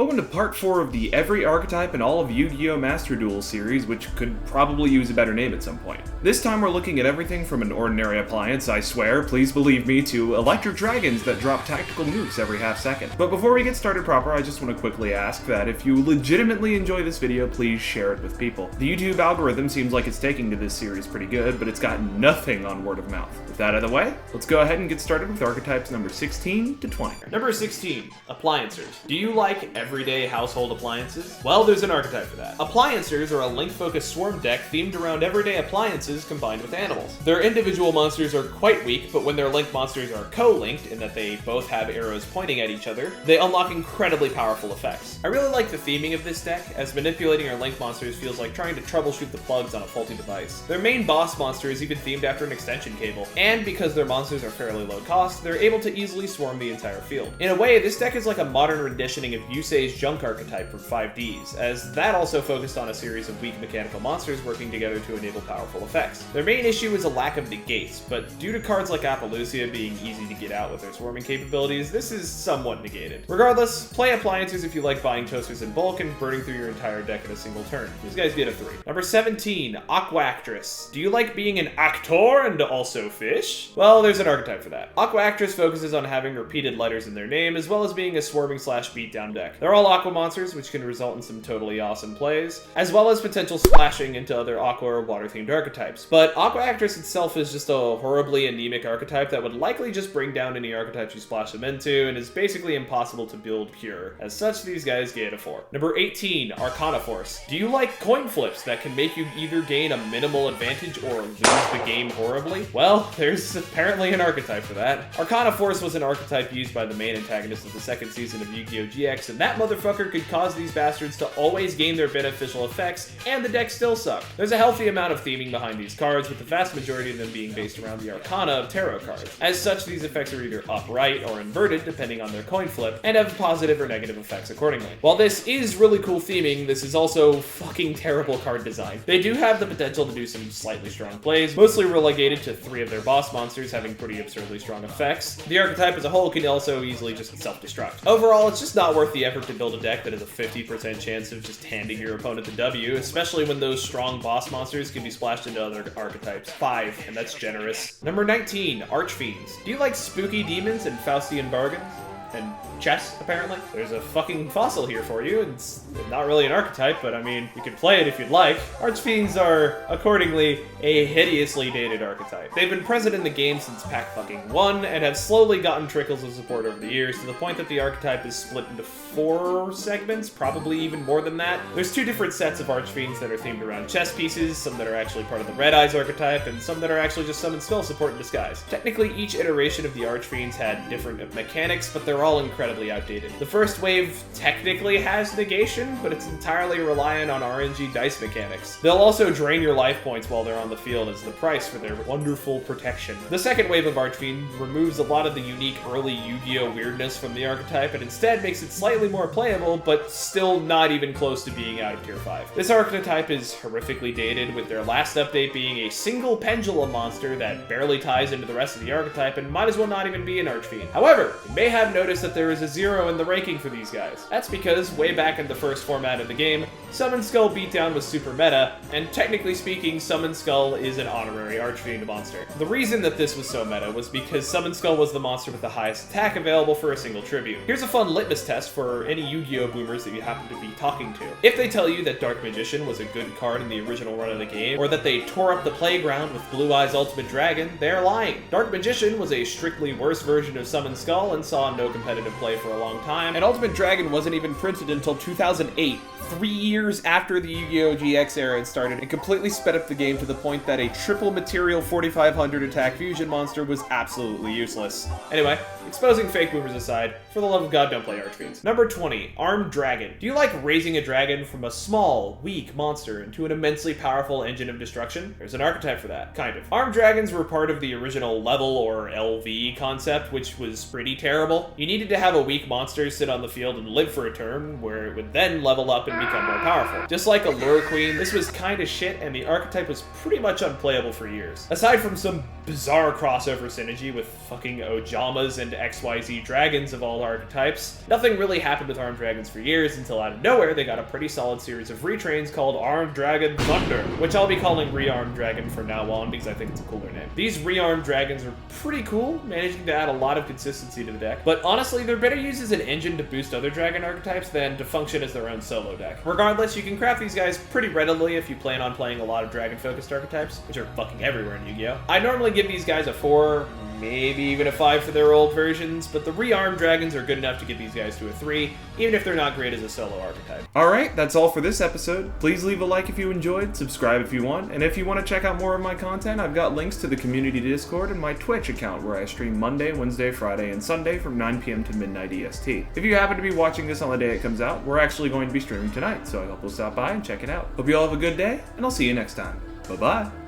Welcome to part 4 of the Every Archetype in all of Yu-Gi-Oh! Master Duel series, which could probably use a better name at some point. This time we're looking at everything from an ordinary appliance, I swear, please believe me, to electric dragons that drop tactical nukes every half second. But before we get started proper, I just want to quickly ask that if you legitimately enjoy this video, please share it with people. The YouTube algorithm seems like it's taking to this series pretty good, but it's got nothing on word of mouth. With that out of the way, let's go ahead and get started with archetypes number 16 to 20. Number 16, Appliancers. Do you like everyday household appliances? Well, there's an archetype for that. Appliancers are a link-focused swarm deck themed around everyday appliances combined with animals. Their individual monsters are quite weak, but when their link monsters are co-linked, in that they both have arrows pointing at each other, they unlock incredibly powerful effects. I really like the theming of this deck, as manipulating our link monsters feels like trying to troubleshoot the plugs on a faulty device. Their main boss monster is even themed after an extension cable, and because their monsters are fairly low cost, they're able to easily swarm the entire field. In a way, this deck is like a modern renditioning of Yusei's Junk archetype from 5Ds, as that also focused on a series of weak mechanical monsters working together to enable powerful effects. Their main issue is a lack of negates, but due to cards like Appaloosia being easy to get out with their swarming capabilities, this is somewhat negated. Regardless, play Appliancers if you like buying toasters in bulk and burning through your entire deck in a single turn. These guys get a 3. Number 17, Aqua Actress. Do you like being an actor and also fish? Well, there's an archetype for that. Aqua Actress focuses on having repeated letters in their name, as well as being a swarming slash beatdown deck. They're all aqua monsters, which can result in some totally awesome plays, as well as potential splashing into other aqua or water-themed archetypes. But Aqua Actress itself is just a horribly anemic archetype that would likely just bring down any archetypes you splash them into, and is basically impossible to build pure. As such, these guys get a 4. Number 18, Arcana Force. Do you like coin flips that can make you either gain a minimal advantage or lose the game horribly? Well, there's apparently an archetype for that. Arcana Force was an archetype used by the main antagonist of the second season of Yu-Gi-Oh! GX, and that motherfucker could cause these bastards to always gain their beneficial effects, and the deck still sucked. There's a healthy amount of theming behind these cards, with the vast majority of them being based around the Arcana of tarot cards. As such, these effects are either upright or inverted, depending on their coin flip, and have positive or negative effects accordingly. While this is really cool theming, this is also fucking terrible card design. They do have the potential to do some slightly strong plays, mostly relegated to 3 of their boss monsters having pretty absurdly strong effects. The archetype as a whole can also easily just self-destruct. Overall, it's just not worth the effort to build a deck that has a 50% chance of just handing your opponent the W, especially when those strong boss monsters can be splashed into other archetypes. 5, and that's generous. Number 19, Archfiends. Do you like spooky demons and Faustian bargains? And chess, apparently. There's a fucking fossil here for you. It's not really an archetype, but I mean, you can play it if you'd like. Archfiends are, accordingly, a hideously dated archetype. They've been present in the game since Pack fucking 1, and have slowly gotten trickles of support over the years, to the point that the archetype is split into 4 segments, probably even more than that. There's 2 different sets of Archfiends that are themed around chess pieces, some that are actually part of the Red Eyes archetype, and some that are actually just summon spell support in disguise. Technically, each iteration of the Archfiends had different mechanics, but they're all incredibly outdated. The first wave technically has negation, but it's entirely reliant on RNG dice mechanics. They'll also drain your life points while they're on the field as the price for their wonderful protection. The second wave of Archfiend removes a lot of the unique early Yu-Gi-Oh! Weirdness from the archetype, and instead makes it slightly more playable, but still not even close to being out of tier 5. This archetype is horrifically dated, with their last update being a single pendulum monster that barely ties into the rest of the archetype and might as well not even be an Archfiend. However, you may have noticed that there is a 0 in the ranking for these guys. That's because, way back in the first format of the game, Summon Skull Beatdown was super meta, and technically speaking, Summon Skull is an honorary Archfiend monster. The reason that this was so meta was because Summon Skull was the monster with the highest attack available for a single tribute. Here's a fun litmus test for any Yu-Gi-Oh! Boomers that you happen to be talking to. If they tell you that Dark Magician was a good card in the original run of the game, or that they tore up the playground with Blue Eyes Ultimate Dragon, they're lying. Dark Magician was a strictly worse version of Summon Skull and saw no competitive play for a long time, and Ultimate Dragon wasn't even printed until 2008, 3 years after the Yu-Gi-Oh! GX era had started, and completely sped up the game to the point that a triple material 4500 attack fusion monster was absolutely useless. Anyway, exposing fake boomers aside, for the love of God, don't play Archfiends. Number 20, Armed Dragon. Do you like raising a dragon from a small, weak monster into an immensely powerful engine of destruction? There's an archetype for that, kind of. Armed Dragons were part of the original level or LV concept, which was pretty terrible. You needed to have a weak monster sit on the field and live for a turn, where it would then level up and become more powerful. Just like Allure Queen, this was kinda shit, and the archetype was pretty much unplayable for years. Aside from some bizarre crossover synergy with fucking Ojamas and XYZ dragons of all archetypes. Nothing really happened with Armed Dragons for years until out of nowhere they got a pretty solid series of retrains called Armed Dragon Thunder, which I'll be calling Rearmed Dragon from now on because I think it's a cooler name. These rearmed dragons are pretty cool, managing to add a lot of consistency to the deck, but honestly they're better used as an engine to boost other dragon archetypes than to function as their own solo deck. Regardless, you can craft these guys pretty readily if you plan on playing a lot of dragon-focused archetypes, which are fucking everywhere in Yu-Gi-Oh! I normally give these guys a 4, maybe even a 5 for their old versions, but the rearmed dragons are good enough to get these guys to a 3, even if they're not great as a solo archetype. Alright, that's all for this episode. Please leave a like if you enjoyed, subscribe if you want, and if you want to check out more of my content, I've got links to the community Discord and my Twitch account where I stream Monday, Wednesday, Friday, and Sunday from 9 p.m. to midnight EST. If you happen to be watching this on the day it comes out, we're actually going to be streaming tonight, so I hope you'll stop by and check it out. Hope you all have a good day, and I'll see you next time. Bye-bye.